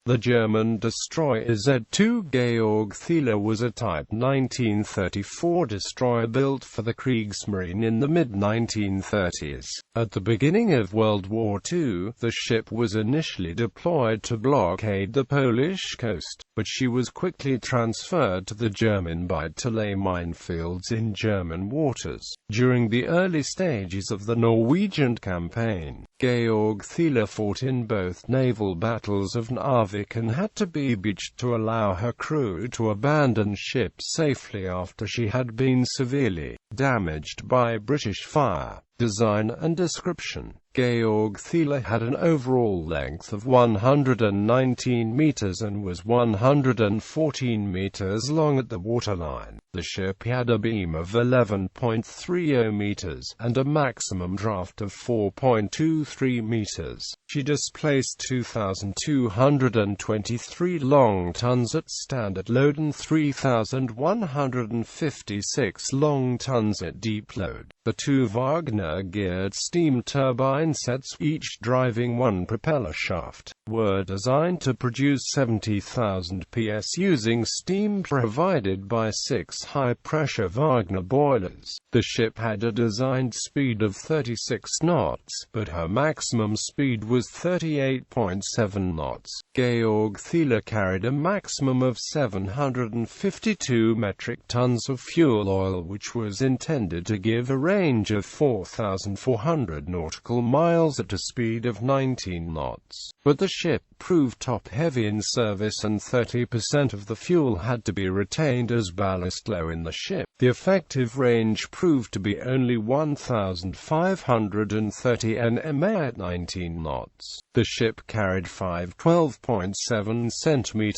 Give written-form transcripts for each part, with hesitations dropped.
The German destroyer Z2 Georg Thiele was a Type 1934 destroyer built for the Kriegsmarine in the mid-1930s. At the beginning of World War II, the ship was initially deployed to blockade the Polish coast, but she was quickly transferred to the German Bight to lay minefields in German waters. During the early stages of the Norwegian Campaign, Georg Thiele fought in both naval battles of Narvik and had to be beached to allow her crew to abandon ship safely after she had been severely damaged by British fire. Design and description: Georg Thiele had an overall length of 119 meters and was 114 meters long at the waterline. The ship had a beam of 11.30 meters and a maximum draft of 4.23 meters. She displaced 2,223 long tons at standard load and 3,156 long tons at deep load. The two Wagner-geared steam turbine sets, each driving one propeller shaft, were designed to produce 70,000 PS using steam provided by 6 high-pressure Wagner boilers. The ship had a designed speed of 36 knots, but her maximum speed was 38.7 knots. Georg Thiele carried a maximum of 752 metric tons of fuel oil, which was intended to give a range of 4,400 nautical miles at a speed of 19 knots. But the ship proved top-heavy in service and 30% of the fuel had to be retained as ballast low in the ship. The effective range proved to be only 1,530 nm at 19 knots. The ship carried 5 12.7 cm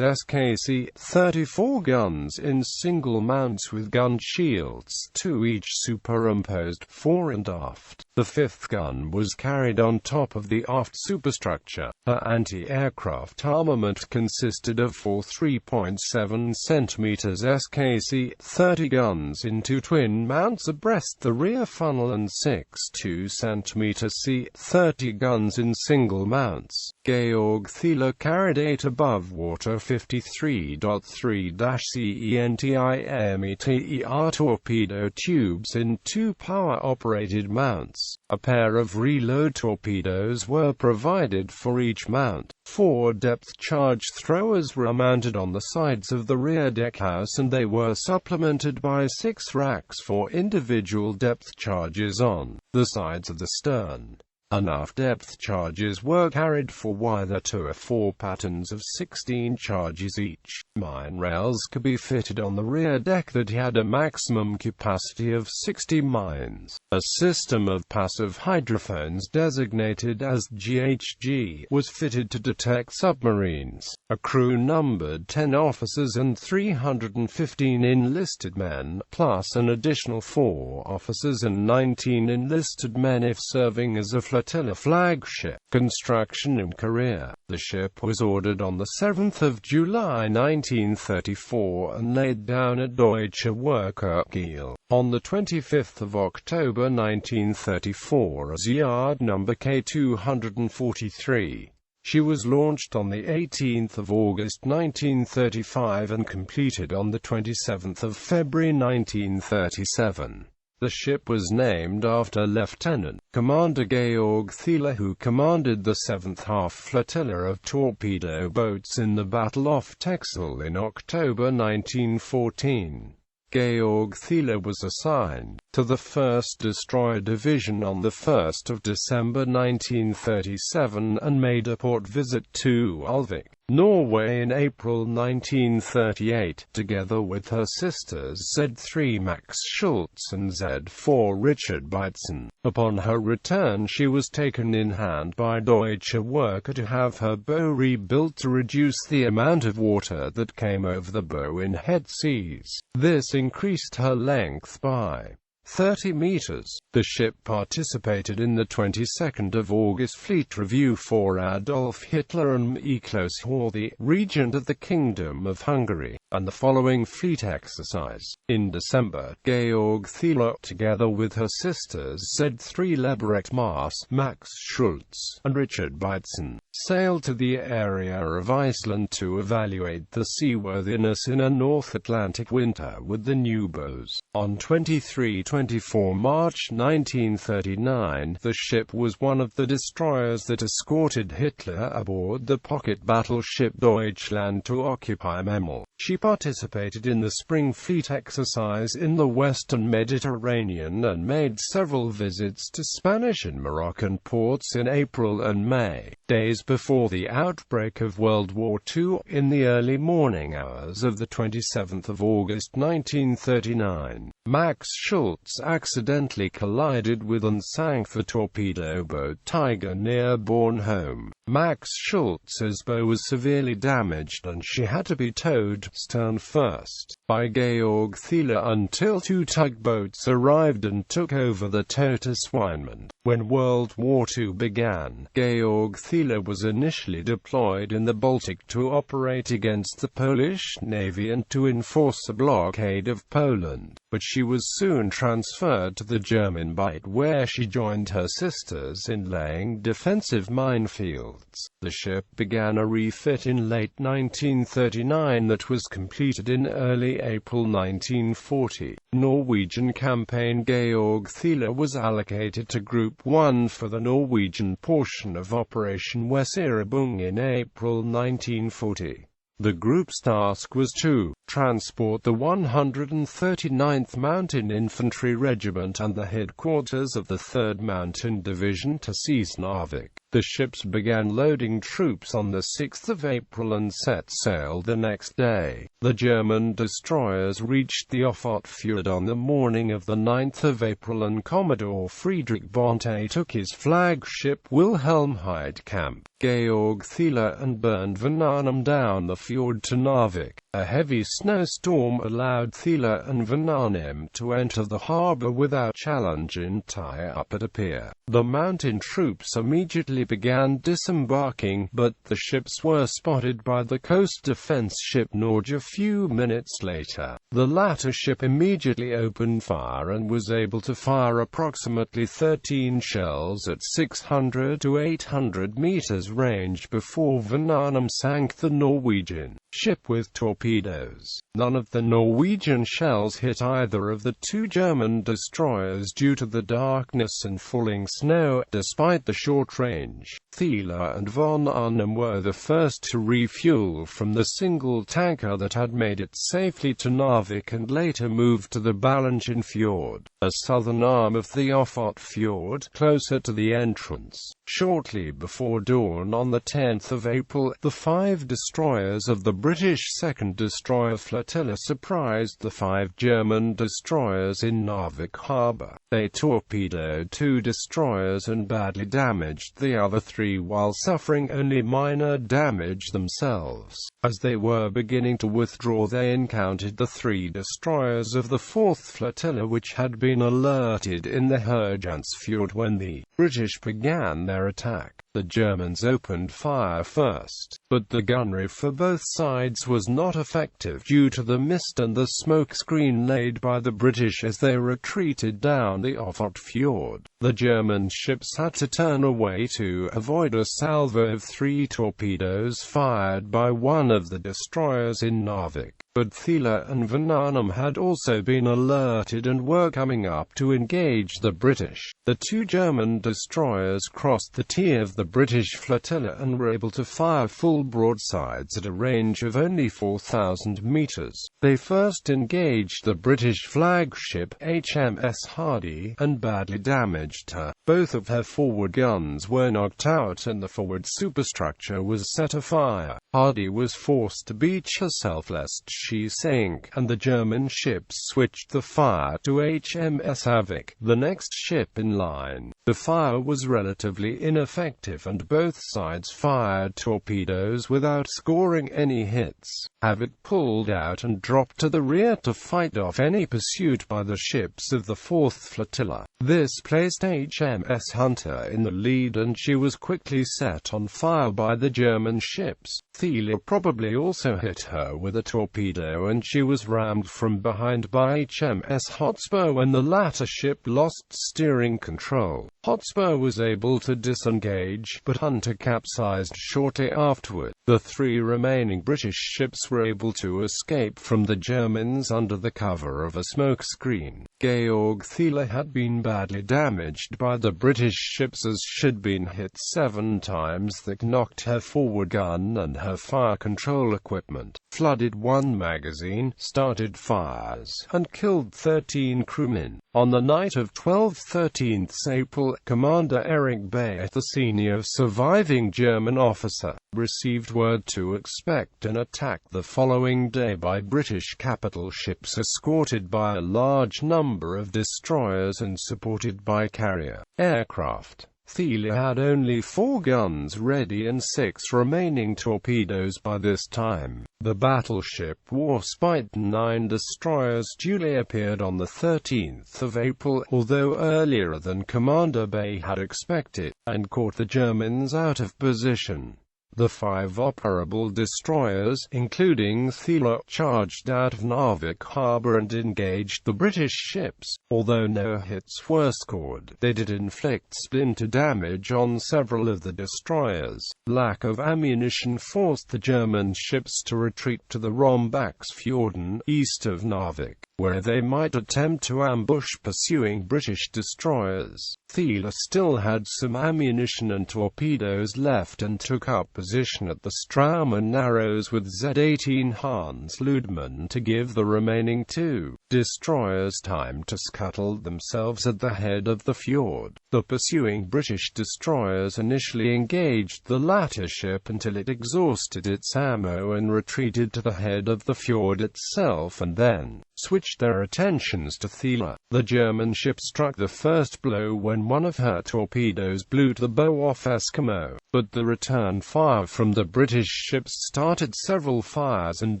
SKC 34 guns in single mounts with gun shields, 2 each superimposed, fore and aft. The fifth gun was carried on top of the aft superstructure. Her anti-aircraft armament consisted of 4 3.7 cm SKC 30 guns in 2 twin mounts abreast the rear funnel and 6 2 cm C 30 guns in single mounts. Georg Thiele carried 8 above-water 53.3-CENTIMETER torpedo tubes in 2 power-operated mounts. A pair of reload torpedoes were provided for each mount. 4 depth-charge throwers were mounted on the sides of the rear deckhouse, and they were supplemented by 6 racks for individual depth charges on the sides of the stern. Enough depth charges were carried for either 2 or 4 patterns of 16 charges each. Mine rails could be fitted on the rear deck that had a maximum capacity of 60 mines. A system of passive hydrophones designated as GHG was fitted to detect submarines. A crew numbered 10 officers and 315 enlisted men, plus an additional 4 officers and 19 enlisted men if serving as a flotilla flagship. Construction and career: the ship was ordered on the 7th of July 1934 and laid down at Deutsche Werke Kiel. On the 25th of October 1934 as yard number K243. She was launched on the 18th of August 1935 and completed on the 27th of February 1937. The ship was named after Lieutenant Commander Georg Thiele, who commanded the 7th Half Flotilla of torpedo boats in the Battle of Texel in October 1914. Georg Thiele was assigned to the 1st Destroyer Division on 1 December 1937 and made a port visit to Ulvik, Norway in April 1938, together with her sisters Z3 Max Schultz and Z4 Richard Beitzen. Upon her return she was taken in hand by Deutsche Werke to have her bow rebuilt to reduce the amount of water that came over the bow in head seas. This increased her length by 30 meters. The ship participated in the 22nd of August Fleet Review for Adolf Hitler and Miklos Horthy, regent of the Kingdom of Hungary, and the following fleet exercise. In December, Georg Thiele, together with her sisters Z2 Georg Max Schultz, and Richard Beitzen, sailed to the area of Iceland to evaluate the seaworthiness in a North Atlantic winter with the U-boats. On 23–24 March 1939, the ship was one of the destroyers that escorted Hitler aboard the pocket battleship Deutschland to occupy Memel. She participated in the Spring Fleet exercise in the Western Mediterranean and made several visits to Spanish and Moroccan ports in April and May. Days before the outbreak of World War II, in the early morning hours of the 27th of August 1939, Max Schultz accidentally collided with and sank the torpedo boat Tiger near Bornholm. Max Schultz's bow was severely damaged and she had to be towed, stern first, by Georg Thiele until two tugboats arrived and took over the tow to Swinemund. When World War II began, Georg Thiele was initially deployed in the Baltic to operate against the Polish Navy and to enforce a blockade of Poland, but she was soon transferred to the German Bight where she joined her sisters in laying defensive minefields. The ship began a refit in late 1939 that was completed in early April 1940. Norwegian Campaign. Georg Thiele was allocated to Group 1 for the Norwegian portion of Operation Weserübung in April 1940. The group's task was to transport the 139th Mountain Infantry Regiment and the headquarters of the 3rd Mountain Division to seize Narvik. The ships began loading troops on the 6th of April and set sail the next day. The German destroyers reached the Ofot Fjord on the morning of the 9th of April and Commodore Friedrich Bonte took his flagship Wilhelm Heidkamp, Georg Thiele and burned Van Arnhem down the fjord to Narvik. A heavy snowstorm allowed Thiele and Van Arnhem to enter the harbour without challenge and tie up at a pier. The mountain troops immediately began disembarking, but the ships were spotted by the coast defence ship Norge a few minutes later. The latter ship immediately opened fire and was able to fire approximately 13 shells at 600 to 800 meters range before Van Arnhem sank the Norwegian ship with torpedoes. None of the Norwegian shells hit either of the two German destroyers due to the darkness and falling snow. Despite the short range, Thiele and Van Arnhem were the first to refuel from the single tanker that had made it safely to Narvik and later moved to the Ballangen Fjord, a southern arm of the Ofot Fjord, closer to the entrance. Shortly before dawn on the 10th of April, the 5 destroyers of the British 2nd Destroyer Flotilla surprised the 5 German destroyers in Narvik Harbour. They torpedoed 2 destroyers and badly damaged the other 3 while suffering only minor damage themselves. As they were beginning to withdraw, they encountered the 3 destroyers of the 4th Flotilla which had been alerted in the Herjensfjord when the British began their attack. The Germans opened fire first, but the gunnery for both sides was not effective due to the mist and the smoke screen laid by the British as they retreated down the Ofot Fjord. The German ships had to turn away to avoid a salvo of 3 torpedoes fired by one of the destroyers in Narvik. But Thiele and Van Arnhem had also been alerted and were coming up to engage the British. The 2 German destroyers crossed the T of the British flotilla and were able to fire full broadsides at a range of only 4,000 meters. They first engaged the British flagship HMS Hardy and badly damaged her. Both of her forward guns were knocked out and the forward superstructure was set afire. Hardy was forced to beach herself lest she sink, and the German ships switched the fire to HMS Havik, the next ship in line. The fire was relatively ineffective and both sides fired torpedoes without scoring any hits. Havik pulled out and dropped to the rear to fight off any pursuit by the ships of the 4th Flotilla. This placed HMS Hunter in the lead and she was quickly set on fire by the German ships. Thiele probably also hit her with a torpedo and she was rammed from behind by HMS Hotspur when the latter ship lost steering control. Hotspur was able to disengage, but Hunter capsized shortly afterward. The 3 remaining British ships were able to escape from the Germans under the cover of a smoke screen. Georg Thiele had been badly damaged by the British ships as she'd been hit 7 times that knocked her forward gun and her fire control equipment, flooded 1 magazine, started fires, and killed 13 crewmen. On the night of 12-13 April, Commander Erich Bayer, the senior surviving German officer, received word to expect an attack the following day by British capital ships escorted by a large number of destroyers and supported by carrier aircraft. Thiele had only 4 guns ready and 6 remaining torpedoes by this time. The battleship Warspite and 9 destroyers duly appeared on the 13th of April, although earlier than Commander Bay had expected, and caught the Germans out of position. The 5 operable destroyers, including Thiele, charged out of Narvik harbour and engaged the British ships. Although no hits were scored, they did inflict splinter damage on several of the destroyers. Lack of ammunition forced the German ships to retreat to the Rombaksfjorden, east of Narvik, where they might attempt to ambush pursuing British destroyers. Thiele still had some ammunition and torpedoes left and took up position at the Straumen Narrows with Z-18 Hans Ludemann to give the remaining 2 destroyers time to scuttle themselves at the head of the fjord. The pursuing British destroyers initially engaged the latter ship until it exhausted its ammo and retreated to the head of the fjord itself and then switched their attentions to Thiele. The German ship struck the first blow when one of her torpedoes blew the bow off Eskimo, but the return fire from the British ships started several fires and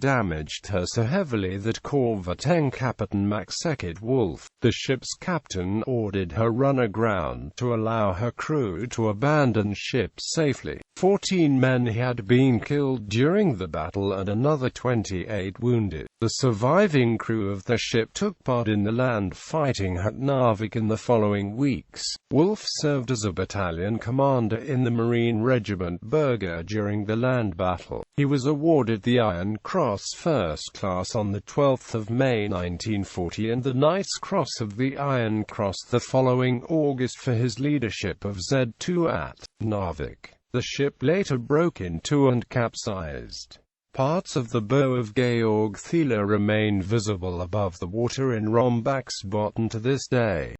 damaged her so heavily that Korvettenkaptein Maxekit Wolf, the ship's captain, ordered her run aground to allow her crew to abandon ship safely. 14 men had been killed during the battle and another 28 wounded. The surviving crew of the ship took part in the land fighting at Narvik in the following weeks. Wolf served as a battalion commander in the Marine Regiment Berger during the land battle. He was awarded the Iron Cross First Class on the 12th of May 1940 and the Knight's Cross of the Iron Cross the following August for his leadership of Z2 at Narvik. The ship later broke in 2 and capsized. Parts of the bow of Georg Thiele remain visible above the water in Rombaksbotn to this day.